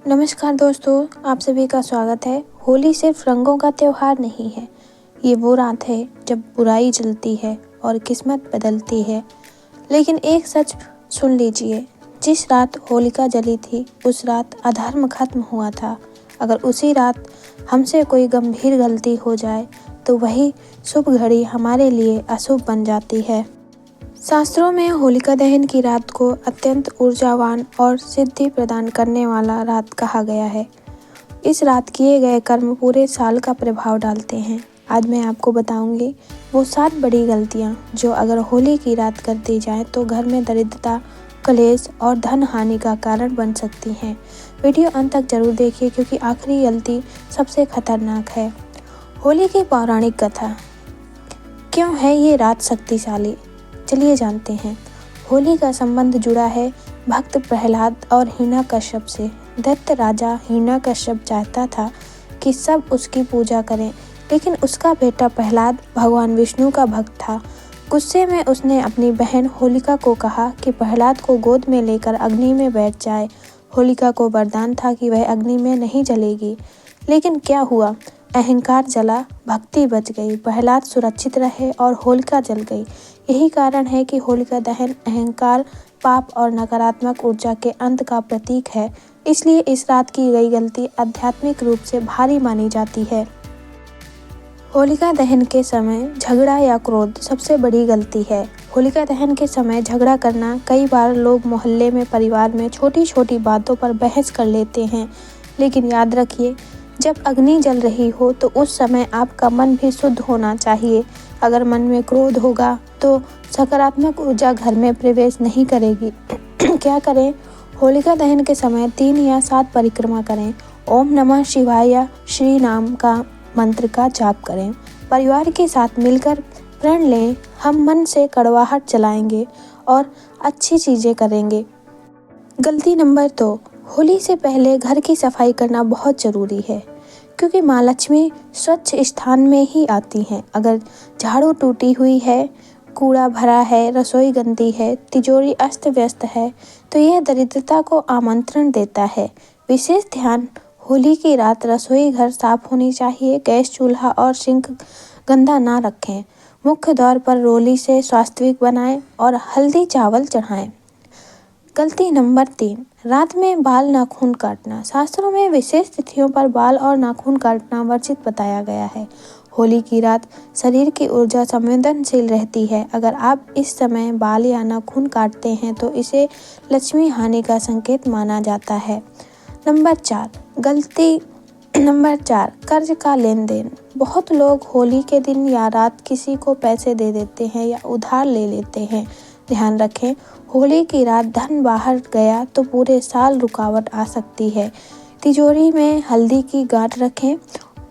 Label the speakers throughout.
Speaker 1: नमस्कार दोस्तों, आप सभी का स्वागत है। होली सिर्फ रंगों का त्योहार नहीं है। ये वो रात है जब बुराई जलती है और किस्मत बदलती है। लेकिन एक सच सुन लीजिए, जिस रात होलिका जली थी उस रात अधर्म खत्म हुआ था। अगर उसी रात हमसे कोई गंभीर गलती हो जाए तो वही शुभ घड़ी हमारे लिए अशुभ बन जाती है। शास्त्रों में होलिका दहन की रात को अत्यंत ऊर्जावान और सिद्धि प्रदान करने वाला रात कहा गया है। इस रात किए गए कर्म पूरे साल का प्रभाव डालते हैं। आज मैं आपको बताऊंगी वो 7 बड़ी गलतियां जो अगर होली की रात कर दी जाए तो घर में दरिद्रता, कलेश और धन हानि का कारण बन सकती हैं। वीडियो अंत तक जरूर देखिए क्योंकि आखिरी गलती सबसे खतरनाक है। होली की पौराणिक कथा। क्यों है ये रात शक्तिशाली? चलिए जानते हैं। होली का संबंध जुड़ा है भक्त प्रहलाद और हिरण्यकश्यप से। दैत्य राजा हिरण्यकश्यप चाहता था कि सब उसकी पूजा करें, लेकिन उसका बेटा प्रहलाद भगवान विष्णु का भक्त था। गुस्से में उसने अपनी बहन होलिका को कहा कि प्रहलाद को गोद में लेकर अग्नि में बैठ जाए। होलिका को वरदान था कि वह अग्नि में नहीं जलेगी, लेकिन क्या हुआ? अहंकार जला, भक्ति बच गई। प्रहलाद सुरक्षित रहे और होलिका जल गई। यही कारण है कि होलिका दहन अहंकार, पाप और नकारात्मक ऊर्जा के अंत का प्रतीक है। इसलिए इस रात की गई गलती आध्यात्मिक रूप से भारी मानी जाती है। होलिका दहन के समय झगड़ा या क्रोध सबसे बड़ी गलती है। होलिका दहन के समय झगड़ा करना, कई बार लोग मोहल्ले में, परिवार में छोटी छोटी बातों पर बहस कर लेते हैं। लेकिन याद रखिए, जब अग्नि जल रही हो तो उस समय आपका मन भी शुद्ध होना चाहिए। अगर मन में क्रोध होगा तो सकारात्मक ऊर्जा घर में प्रवेश नहीं करेगी। क्या करें? होलिका दहन के समय 3 या 7 परिक्रमा करें। ओम नमः शिवाय या श्री नाम का मंत्र का जाप करें। परिवार के साथ मिलकर प्रण लें, हम मन से कड़वाहट जलाएंगे और अच्छी चीजें करेंगे। गलती नंबर 2, होली से पहले घर की सफाई करना बहुत ज़रूरी है, क्योंकि माँ लक्ष्मी स्वच्छ स्थान में ही आती हैं। अगर झाड़ू टूटी हुई है, कूड़ा भरा है, रसोई गंदी है, तिजोरी अस्त व्यस्त है, तो यह दरिद्रता को आमंत्रण देता है। विशेष ध्यान, होली की रात रसोई घर साफ होनी चाहिए। गैस, चूल्हा और सिंक गंदा ना रखें। मुख्य द्वार पर रोली से स्वास्तिक बनाएं और हल्दी चावल चढ़ाएं। गलती नंबर 3, रात में बाल नाखून काटना। शास्त्रों में विशेष तिथियों पर बाल और नाखून काटना वर्जित बताया गया है। होली की रात शरीर की ऊर्जा संवेदनशील रहती है। अगर आप इस समय बाल या नाखून काटते हैं तो इसे लक्ष्मी हानि का संकेत माना जाता है। गलती नंबर 4, कर्ज का लेन देन। बहुत लोग होली के दिन या रात किसी को पैसे दे देते हैं या उधार ले लेते हैं। ध्यान रखें, होली की रात धन बाहर गया तो पूरे साल रुकावट आ सकती है। तिजोरी में हल्दी की गांठ रखें,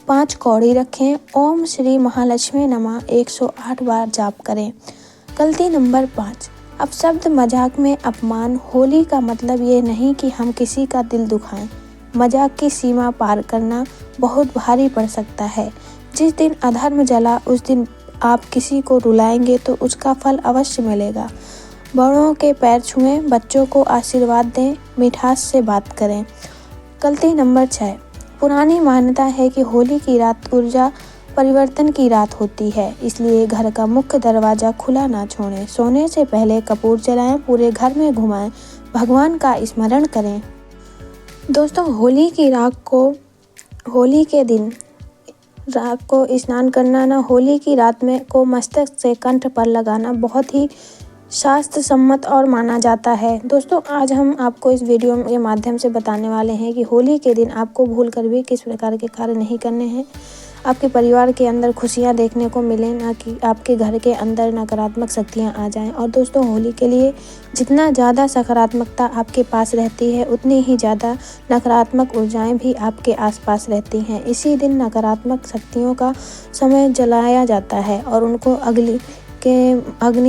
Speaker 1: 5 कौड़ी रखें। ओम श्री महालक्ष्मी नमः 108 बार जाप करें। गलती नंबर 5, अपशब्द, मजाक में अपमान। होली का मतलब ये नहीं कि हम किसी का दिल दुखाएं। मजाक की सीमा पार करना बहुत भारी पड़ सकता है। जिस दिन अधर्म जला उस दिन आप किसी को रुलाएंगे तो उसका फल अवश्य मिलेगा। बड़ों के पैर छुएं, बच्चों को आशीर्वाद दें, मिठास से बात करें। गलती नंबर 6, पुरानी मान्यता है कि होली की रात ऊर्जा परिवर्तन की रात होती है, इसलिए घर का मुख्य दरवाजा खुला ना छोड़ें। सोने से पहले कपूर जलाएं, पूरे घर में घुमाएं, भगवान का स्मरण करें। दोस्तों, होली के दिन रात को स्नान करना ना होली की रात में को मस्तक से कंठ पर लगाना बहुत ही शास्त्र सम्मत और माना जाता है। दोस्तों, आज हम आपको इस वीडियो के माध्यम से बताने वाले हैं कि होली के दिन आपको भूल कर भी किस प्रकार के कार्य नहीं करने हैं। आपके परिवार के अंदर खुशियां देखने को मिलें, ना कि आपके घर के अंदर नकारात्मक शक्तियां आ जाएं। और दोस्तों, होली के लिए जितना ज़्यादा सकारात्मकता आपके पास रहती है उतनी ही ज़्यादा नकारात्मक ऊर्जाएं भी आपके आसपास रहती हैं। इसी दिन नकारात्मक शक्तियों का समय जलाया जाता है और उनको अग्नि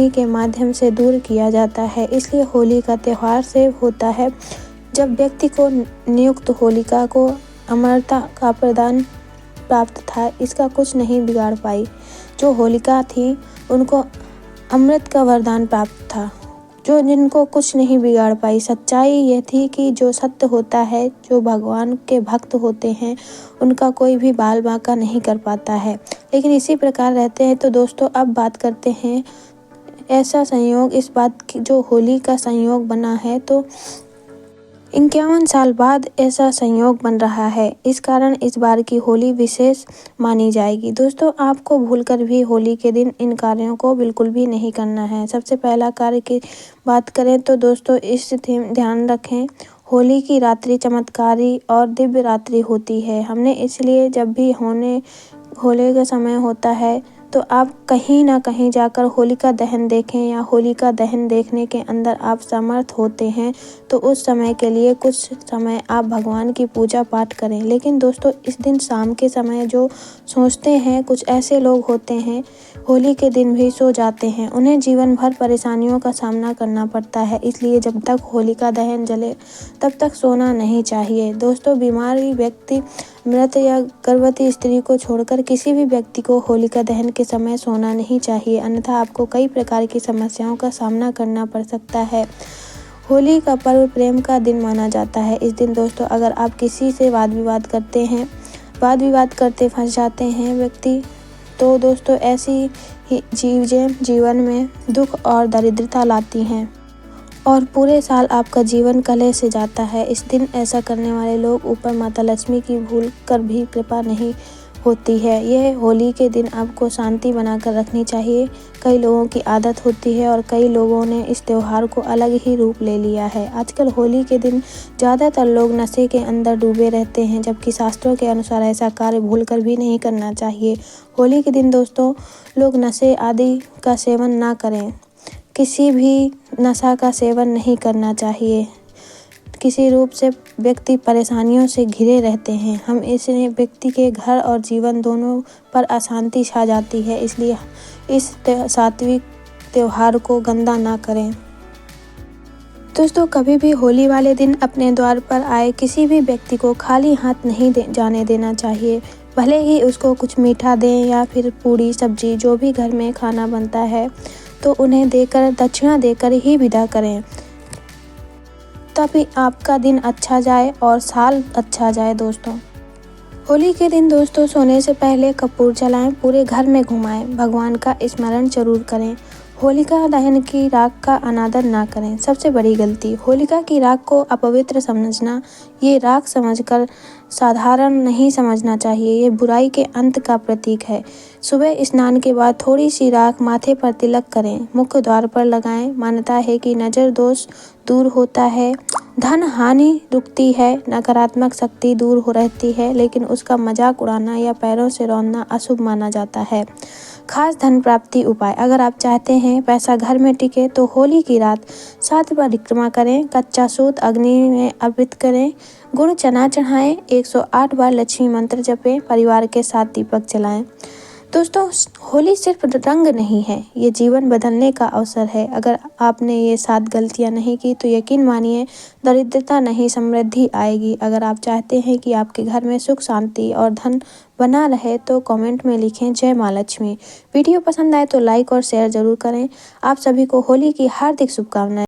Speaker 1: के माध्यम से दूर किया जाता है। इसलिए होली का त्यौहार से होता है जब व्यक्ति को नियुक्त होलिका को अमरता का प्रदान प्राप्त था। इसका कुछ नहीं बिगाड़ पाई। जो होलिका थी उनको अमृत का वरदान प्राप्त था। जिनको कुछ नहीं बिगाड़ पाई। सच्चाई ये थी कि जो सत्य होता है, जो भगवान के भक्त होते हैं, उनका कोई भी बाल बांका नहीं कर पाता है। लेकिन इसी प्रकार रहते हैं। तो दोस्तों, अब बात करते हैं ऐसा संयोग, इस बात की जो होली का संयोग बना है, तो 51 साल बाद ऐसा संयोग बन रहा है। इस कारण इस बार की होली विशेष मानी जाएगी। दोस्तों, आपको भूलकर भी होली के दिन इन कार्यों को बिल्कुल भी नहीं करना है। सबसे पहला कार्य की बात करें तो दोस्तों, इस ध्यान रखें, होली की रात्रि चमत्कारी और दिव्य रात्रि होती है। हमने इसलिए जब भी होली का समय होता है तो आप कहीं ना कहीं जाकर होलिका दहन देखें, या होलिका दहन देखने के अंदर आप समर्थ होते हैं तो उस समय के लिए कुछ समय आप भगवान की पूजा पाठ करें। लेकिन दोस्तों, इस दिन शाम के समय जो सोचते हैं, कुछ ऐसे लोग होते हैं होली के दिन भी सो जाते हैं। उन्हें जीवन भर परेशानियों का सामना करना पड़ता है। इसलिए जब तक होलिका दहन जले तब तक सोना नहीं चाहिए। दोस्तों, बीमारी व्यक्ति, मृत या गर्भवती स्त्री को छोड़कर किसी भी व्यक्ति को होलिका दहन के समय सोना नहीं चाहिए, अन्यथा आपको कई प्रकार की समस्याओं का सामना करना पड़ सकता है। होली का पर्व प्रेम का दिन माना जाता है। इस दिन दोस्तों, अगर आप किसी से वाद विवाद करते फंस जाते हैं व्यक्ति, तो दोस्तों ऐसी ही चीजें जीवन में दुख और दरिद्रता लाती हैं और पूरे साल आपका जीवन कलह से जाता है। इस दिन ऐसा करने वाले लोग ऊपर माता लक्ष्मी की भूल कर भी कृपा नहीं होती है। यह होली के दिन आपको शांति बनाकर रखनी चाहिए। कई लोगों की आदत होती है और कई लोगों ने इस त्योहार को अलग ही रूप ले लिया है। आजकल होली के दिन ज़्यादातर लोग नशे के अंदर डूबे रहते हैं, जबकि शास्त्रों के अनुसार ऐसा कार्य भूलकर भी नहीं करना चाहिए। होली के दिन दोस्तों, लोग नशे आदि का सेवन ना करें। किसी भी नशा का सेवन नहीं करना चाहिए। किसी रूप से व्यक्ति परेशानियों से घिरे रहते हैं। हम इसने व्यक्ति के घर और जीवन दोनों पर अशांति छा जाती है। इसलिए इस सात्विक त्योहार को गंदा ना करें। दोस्तों, कभी भी होली वाले दिन अपने द्वार पर आए किसी भी व्यक्ति को खाली हाथ नहीं जाने देना चाहिए। भले ही उसको कुछ मीठा दें या फिर पूड़ी सब्जी, जो भी घर में खाना बनता है, तो उन्हें देकर, दक्षिणा देकर ही विदा करें, तभी आपका दिन अच्छा जाए और साल अच्छा जाए। दोस्तों, होली के दिन दोस्तों, सोने से पहले कपूर जलाएं, पूरे घर में घुमाएं, भगवान का स्मरण जरूर करें। होलिका दहन की राख का अनादर ना करें। सबसे बड़ी गलती, होलिका की राख को अपवित्र समझना। ये राख समझकर साधारण नहीं समझना चाहिए। ये बुराई के अंत का प्रतीक है। सुबह स्नान के बाद थोड़ी सी राख माथे पर तिलक करें, मुख्य द्वार पर लगाएं। मान्यता है कि नजर दोष दूर होता है, धन हानि रुकती है, नकारात्मक शक्ति दूर हो रहती है, लेकिन उसका मजाक उड़ाना या पैरों से रौंदना अशुभ माना जाता है। खास धन प्राप्ति उपाय, अगर आप चाहते हैं पैसा घर में टिके तो होली की रात 7 परिक्रमा करें, कच्चा सूत अग्नि में अर्पित करें, गुड़ चना चढ़ाएं, 108 बार लक्ष्मी मंत्र जपें, परिवार के साथ दीपक जलाएं। दोस्तों, होली सिर्फ रंग नहीं है, ये जीवन बदलने का अवसर है। अगर आपने ये 7 गलतियां नहीं की तो यकीन मानिए, दरिद्रता नहीं समृद्धि आएगी। अगर आप चाहते हैं कि आपके घर में सुख शांति और धन बना रहे तो कमेंट में लिखें जय माँ लक्ष्मी। वीडियो पसंद आए तो लाइक और शेयर जरूर करें। आप सभी को होली की हार्दिक शुभकामनाएं।